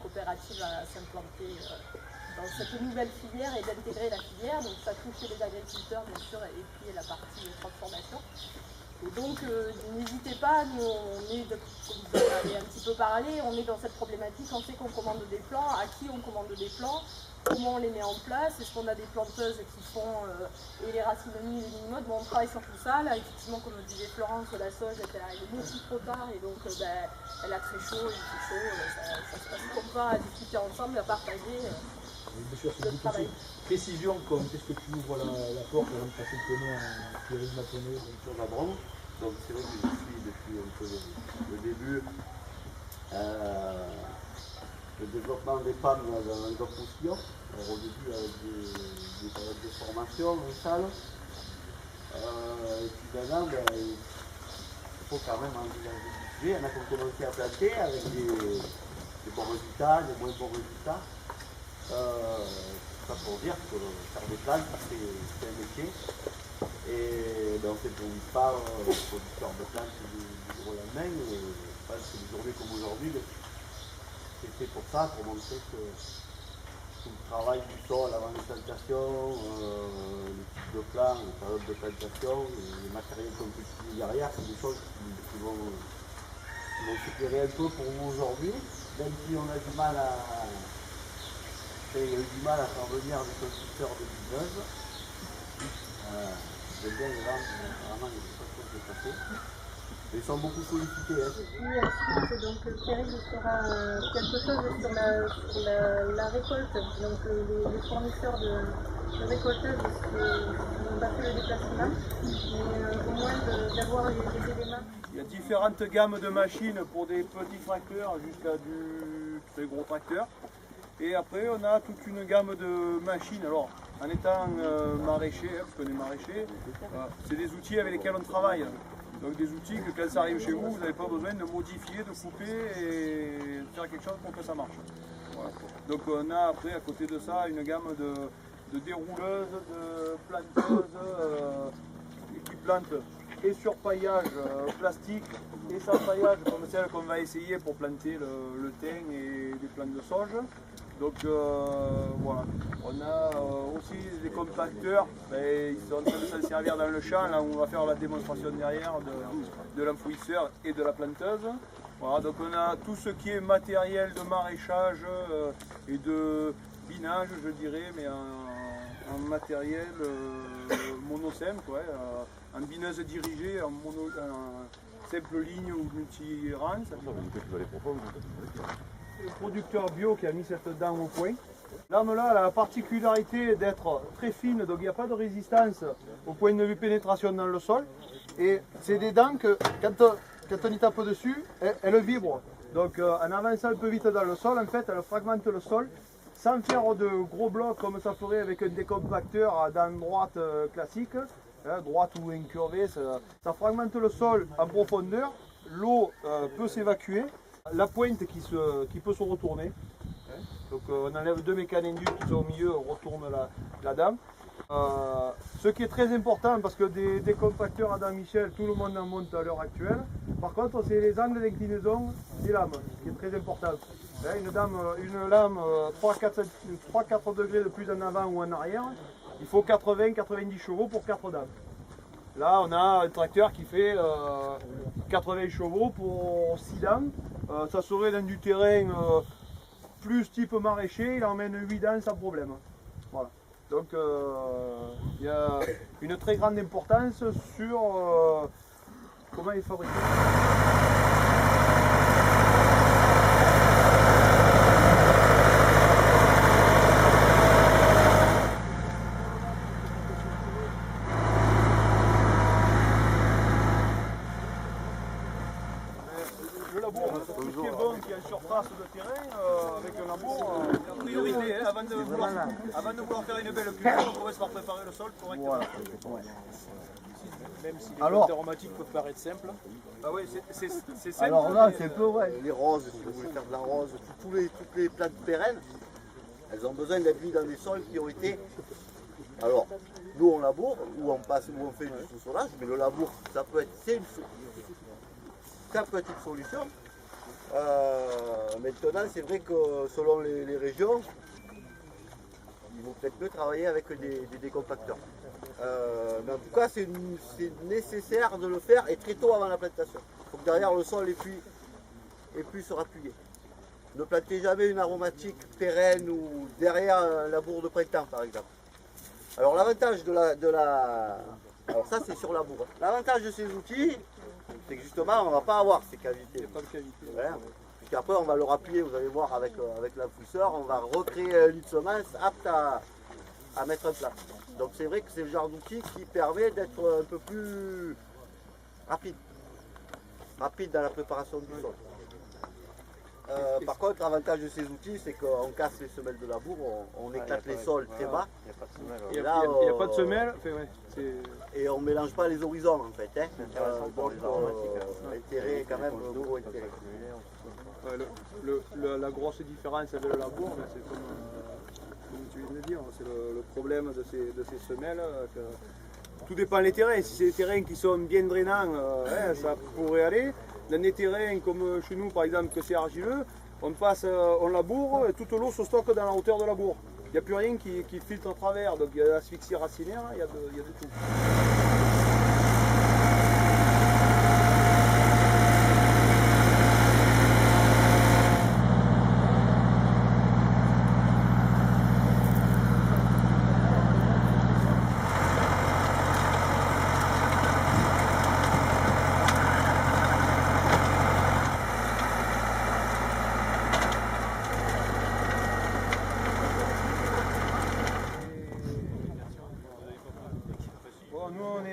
coopérative à s'implanter dans cette nouvelle filière et d'intégrer la filière. Donc ça touche les agriculteurs bien sûr et puis la partie transformation. Et donc n'hésitez pas, nous on est, comme vous en avez un petit peu parlé, on est dans cette problématique, on sait qu'on commande des plants, à qui on commande des plants, comment on les met en place, est-ce qu'on a des planteuses qui font et les racinomies, les mini-modes, bon, on travaille sur tout ça. Là effectivement comme disait Florence, la sauge elle arrive beaucoup trop tard et donc elle a très chaud, il fait chaud, ça se passe comme pas à discuter ensemble, à partager le travail. Précision, comme qu'est-ce que tu ouvres la porte avant de passer le tonneau en pyrénisme japonais sur la Drôme. Donc c'est vrai que je suis depuis un peu le début le développement des femmes dans le postillon. Alors au début avec des périodes de formation en salle. Et puis maintenant, il faut quand même envisager du sujet. Il y en a qui ont commencé à planter avec des bons résultats, des moins bons résultats. Ça pour dire que faire des plantes, c'est un métier. Et on ne s'épanouit pas producteur de plantes du jour au lendemain. Je pense que des journées comme aujourd'hui, c'est fait pour ça, pour montrer que tout le travail du sol avant les plantations, le type de plan, les périodes de plantation, les matériels qu'on peut utiliser derrière, c'est des choses qui vont s'éclairer un peu pour nous aujourd'hui, même si on a du mal à. Il y a eu du mal à faire venir des constructeurs de bineuses. J'aime bien les ventes, vraiment il y a des choses de passer. Ils sont beaucoup sollicités. Oui, ensuite, donc Thierry fera quelque chose sur la récolte. Donc les fournisseurs de récolteuses n'ont pas fait le déplacement, mais au moins d'avoir les éléments. Il y a différentes gammes de machines pour des petits tracteurs jusqu'à du très gros tracteur. Et après, on a toute une gamme de machines. Alors, en étant maraîcher, parce qu'on est maraîcher, c'est des outils avec lesquels on travaille. Donc des outils que quand ça arrive chez vous, vous n'avez pas besoin de modifier, de couper et de faire quelque chose pour que ça marche. Voilà. Donc on a après, à côté de ça, une gamme de dérouleuses, de planteuses, qui plantent et sur paillage plastique et sans paillage, comme celle qu'on va essayer pour planter le thym et les plants de sauge. Donc voilà, on a aussi des compacteurs, ils sont en train de s'en servir dans le champ, là où on va faire la démonstration derrière de l'enfouisseur et de la planteuse. Voilà, donc on a tout ce qui est matériel de maraîchage et de binage, je dirais, mais en matériel monosème, quoi, en bineuse dirigée, en simple ligne ou multi-rang. Le producteur bio qui a mis cette dent au point. Lame-là a la particularité d'être très fine, donc il n'y a pas de résistance au point de vue pénétration dans le sol. Et c'est des dents que, quand on y tape dessus, elles vibrent. Donc en avançant un peu vite dans le sol, en fait, elles fragmentent le sol sans faire de gros blocs comme ça ferait avec un décompacteur à dents droite classique, droite ou incurvée. Ça fragmente le sol en profondeur, l'eau peut s'évacuer. La pointe qui peut se retourner. Donc on enlève deux mécanindules qui sont au milieu, on retourne la dame. Ce qui est très important parce que des compacteurs à dame Michel, tout le monde en monte à l'heure actuelle. Par contre, c'est les angles d'inclinaison des lames, qui est très important. Une lame 3-4 degrés de plus en avant ou en arrière, il faut 80-90 chevaux pour 4 dames. Là, on a un tracteur qui fait 80 chevaux pour 6 dames. Ça serait dans du terrain plus type maraîcher, il emmène 8 dames sans problème. Voilà. Donc, il y a une très grande importance sur comment il est fabriqué. Le labour, tout ce qui est bon, qui est en surface de terrain, avec un labour, en priorité, avant de vouloir faire une belle culture, on pourrait se faire préparer le sol correctement. Voilà. Même si les plantes aromatiques peuvent paraître simples. Ah oui, c'est simple. Alors là, c'est un peu vrai. Les roses, si vous voulez faire de la rose, toutes les plantes pérennes, elles ont besoin d'être mises dans des sols qui ont été. Alors, nous on laboure, ou on fait du sous-solage, mais le labour, ça peut être une solution. Maintenant, c'est vrai que selon les régions, il vaut peut-être mieux travailler avec des décompacteurs. Mais en tout cas, c'est nécessaire de le faire et très tôt avant la plantation. Il faut que derrière le sol ait pu se rappuyer. Ne plantez jamais une aromatique pérenne ou derrière un labour de printemps, par exemple. Alors l'avantage alors ça c'est sur labour. Hein. L'avantage de ces outils, c'est que justement on ne va pas avoir ces cavités. Il n'y a pas de cavité. Voilà. Puis après on va le rappuyer, vous allez voir avec l'impulseur, on va recréer un lit de semence apte à mettre en place. Donc c'est vrai que c'est le genre d'outil qui permet d'être un peu plus rapide dans la préparation du sol. Par contre, l'avantage de ces outils, c'est qu'on casse les semelles de labour, on éclate les sols très bas. Il n'y a pas de semelle. Et on ne mélange pas les horizons en fait. Hein. Donc, intérêt quand même, gros intérêt. La grosse différence avec le labour, c'est comme tu viens de dire, c'est le problème de ces semelles. Tout dépend des terrains. Si c'est des terrains qui sont bien drainants, ça pourrait aller. Dans des terrains comme chez nous par exemple, que c'est argileux, on laboure et toute l'eau se stocke dans la hauteur de la bourre. Il n'y a plus rien qui filtre à travers, donc il y a l'asphyxie racinaire, il y a de tout.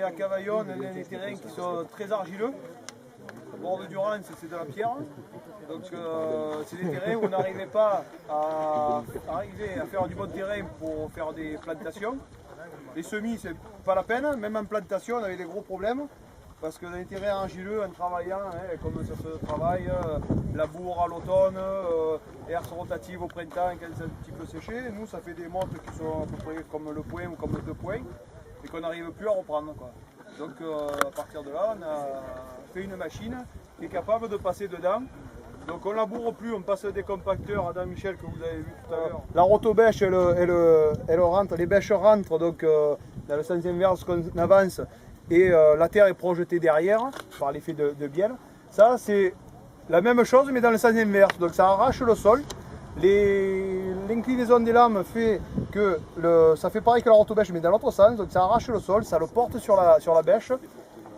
À Cavaillon, on a des terrains qui sont très argileux. Au bord de Durance, c'est de la pierre. Donc c'est des terrains où on n'arrivait pas à faire du bon terrain pour faire des plantations. Les semis, c'est pas la peine. Même en plantation, on avait des gros problèmes. Parce que dans les terrains argileux, en travaillant, comme ça se travaille, labour à l'automne, herse rotative au printemps quand c'est un petit peu séché, nous ça fait des montes qui sont à peu près comme le point ou comme le 2 points. Et qu'on n'arrive plus à reprendre, quoi. Donc à partir de là, on a fait une machine qui est capable de passer dedans. Donc on laboure plus, on passe des compacteurs, Adam Michel que vous avez vu tout à l'heure. La rotobêche, elle rentre, les bêches rentrent donc, dans le sens inverse qu'on avance et la terre est projetée derrière par l'effet de bielle. Ça c'est la même chose mais dans le sens inverse, donc ça arrache le sol. L'inclinaison des lames fait que ça fait pareil que la rotobêche mais dans l'autre sens, donc ça arrache le sol, ça le porte sur la bêche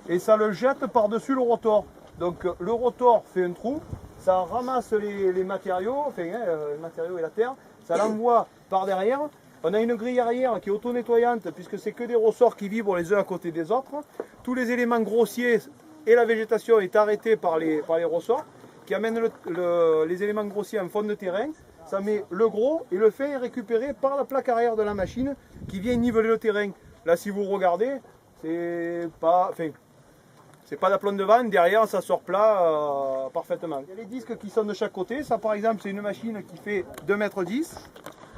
et ça le jette par-dessus le rotor. Donc le rotor fait un trou, ça ramasse les matériaux, enfin les matériaux et la terre, ça l'envoie par derrière. On a une grille arrière qui est auto-nettoyante puisque c'est que des ressorts qui vibrent les uns à côté des autres. Tous les éléments grossiers et la végétation est arrêtée par les ressorts qui amènent les éléments grossiers en fond de terrain. Ça met le gros et le fait est récupéré par la plaque arrière de la machine qui vient niveler le terrain. Là si vous regardez, c'est pas d'aplomb devant, derrière ça sort plat parfaitement. Il y a les disques qui sont de chaque côté, ça par exemple c'est une machine qui fait 2,10 m,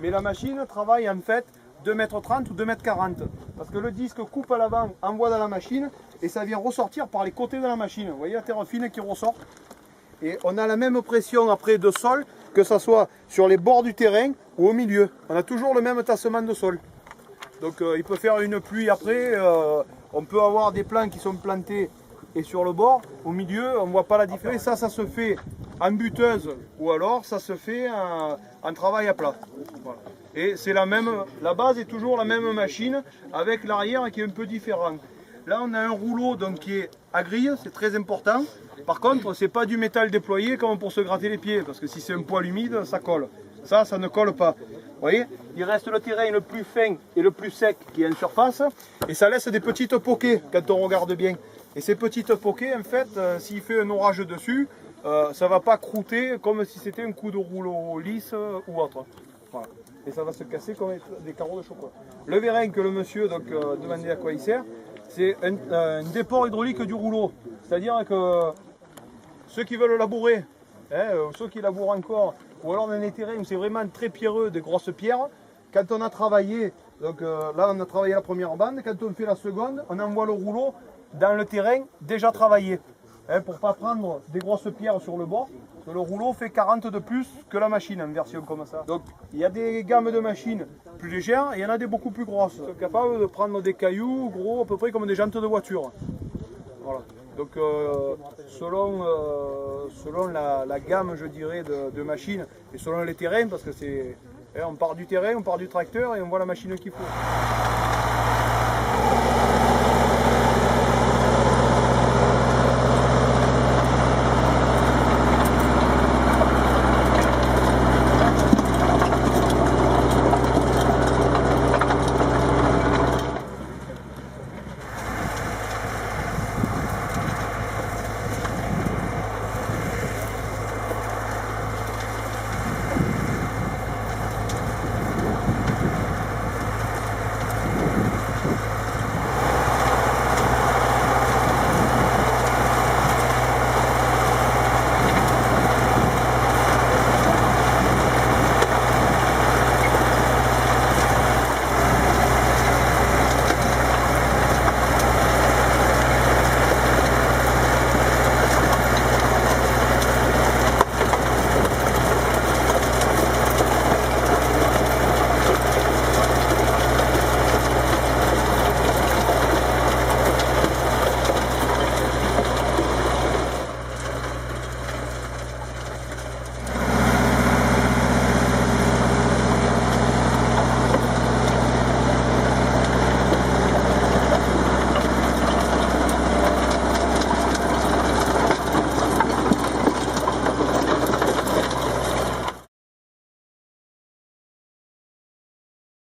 mais la machine travaille en fait 2,30 m ou 2,40 m. Parce que le disque coupe à l'avant, envoie dans la machine et ça vient ressortir par les côtés de la machine. Vous voyez la terre fine qui ressort. Et on a la même pression après de sol, que ce soit sur les bords du terrain ou au milieu. On a toujours le même tassement de sol. Donc il peut faire une pluie après, on peut avoir des plants qui sont plantés et sur le bord, au milieu, on ne voit pas la différence. Et ça se fait en buteuse ou alors ça se fait en travail à plat. Voilà. Et c'est la base est toujours la même machine avec l'arrière qui est un peu différent. Là on a un rouleau donc, qui est à grille, c'est très important. Par contre, ce n'est pas du métal déployé comme pour se gratter les pieds, parce que si c'est un poil humide, ça colle. Ça ne colle pas. Vous voyez, il reste le terrain le plus fin et le plus sec qui est en surface, et ça laisse des petites poquets quand on regarde bien. Et ces petites poquets, en fait, s'il fait un orage dessus, ça ne va pas croûter comme si c'était un coup de rouleau lisse ou autre. Voilà. Et ça va se casser comme des carreaux de chocolat. Le vérin que le monsieur demandait à quoi il sert, c'est un déport hydraulique du rouleau. C'est-à-dire que ceux qui veulent labourer, ceux qui labourent encore, ou alors dans les terrains où c'est vraiment très pierreux, des grosses pierres, quand on a travaillé, donc là on a travaillé la première bande, quand on fait la seconde, on envoie le rouleau dans le terrain déjà travaillé. hein, pour ne pas prendre des grosses pierres sur le bord. Le rouleau fait 40 de plus que la machine en version comme ça. Donc il y a des gammes de machines plus légères et il y en a des beaucoup plus grosses. Ils sont capables de prendre des cailloux gros à peu près comme des jantes de voiture. Voilà. Donc selon la gamme, je dirais, de machines et selon les terrains, parce que c'est, hein, on part du terrain, on part du tracteur et on voit la machine qu'il faut.